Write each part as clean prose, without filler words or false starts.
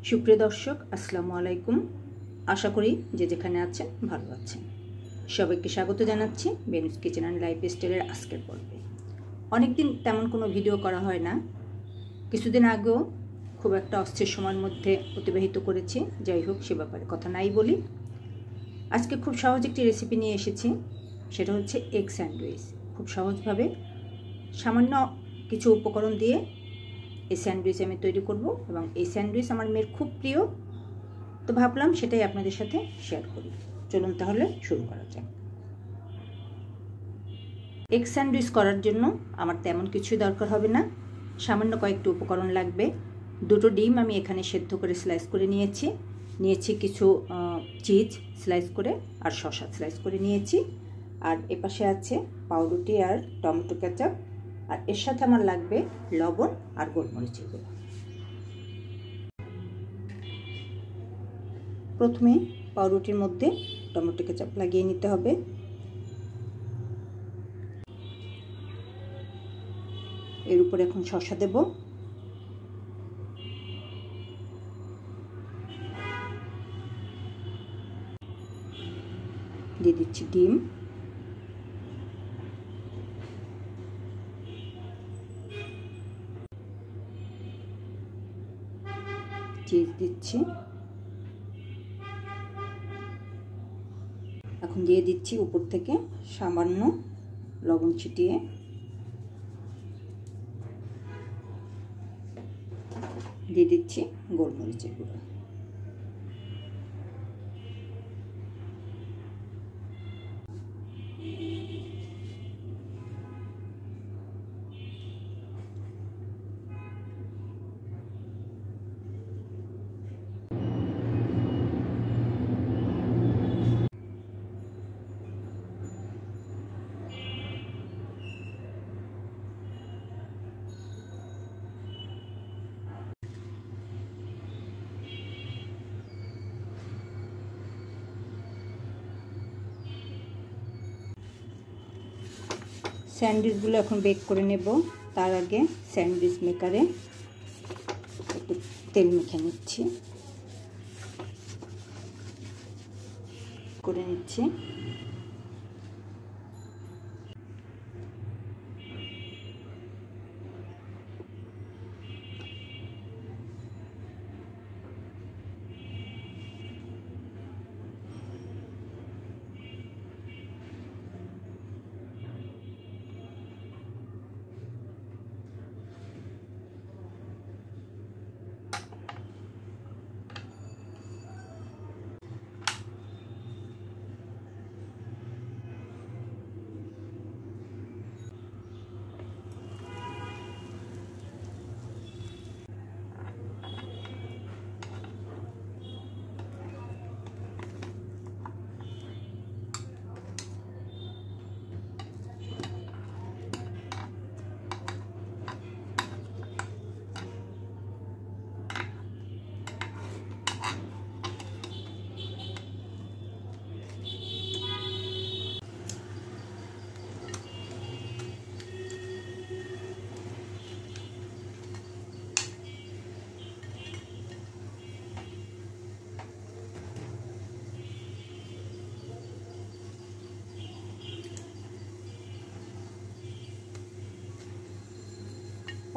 সুপ্রিয় দর্শক, আসসালামু আলাইকুম। আশা করি যে যেখানে আছেন ভালো আছেন। সবাইকে স্বাগত জানাচ্ছি বেনুস কিচেন অ্যান্ড লাইফস্টাইলের আজকের পর্বে। অনেকদিন তেমন কোনো ভিডিও করা হয় না। কিছুদিন আগেও খুব একটা অস্থির সময়ের মধ্যে অতিবাহিত করেছি। যাই হোক, সে ব্যাপারে কথা নাই বলি। আজকে খুব সহজ একটি রেসিপি নিয়ে এসেছি, সেটা হচ্ছে এগ স্যান্ডউইচ। খুব সহজভাবে সামান্য কিছু উপকরণ দিয়ে এই স্যান্ডউইচ আমি তৈরি করব, এবং এই স্যান্ডউইচ আমার মেয়ের খুব প্রিয়। তো ভাবলাম সেটাই আপনাদের সাথে শেয়ার করি। চলুন তাহলে শুরু করা যাক। এগ স্যান্ডউইচ করার জন্য আমার তেমন কিছুই দরকার হবে না। সামান্য কয়েকটি উপকরণ লাগবে। দুটো ডিম আমি এখানে সেদ্ধ করে স্লাইস করে নিয়েছি কিছু চিজ স্লাইস করে, আর শসা স্লাইস করে নিয়েছি। আর এপাশে আছে পাউরুটি আর টমেটো কেচাপ, আর এর সাথে আমার লাগবে লবণ আর গোলমরিচের গুঁড়ো। প্রথমে পাউরুটির মধ্যে টমেটো কেচাপ লাগিয়ে নিতে হবে। এর উপরে এখন শসা দেব। দিয়ে দিচ্ছি ডিম, চিজ দিচ্ছি। এখন দিয়ে দিচ্ছি উপর থেকে সামান্য লবণ ছিটিয়ে। দিয়ে দিচ্ছি গোলমরিচের গুঁড়ো। স্যান্ডউইচগুলো এখন বেক করে নেব। তার আগে স্যান্ডউইচ মেকারে একটু তেল মেখে নিচ্ছি, করে নিচ্ছি।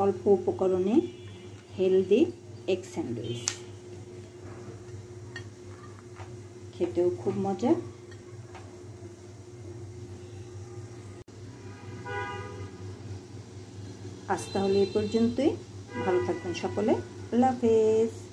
অল্প উপকরণে হেলদি এগ স্যান্ডউইচ, খেতেও খুব মজা। আজ তাহলে এই পর্যন্তই। ভালো থাকবেন সকলে। আল্লাহ হাফেজ।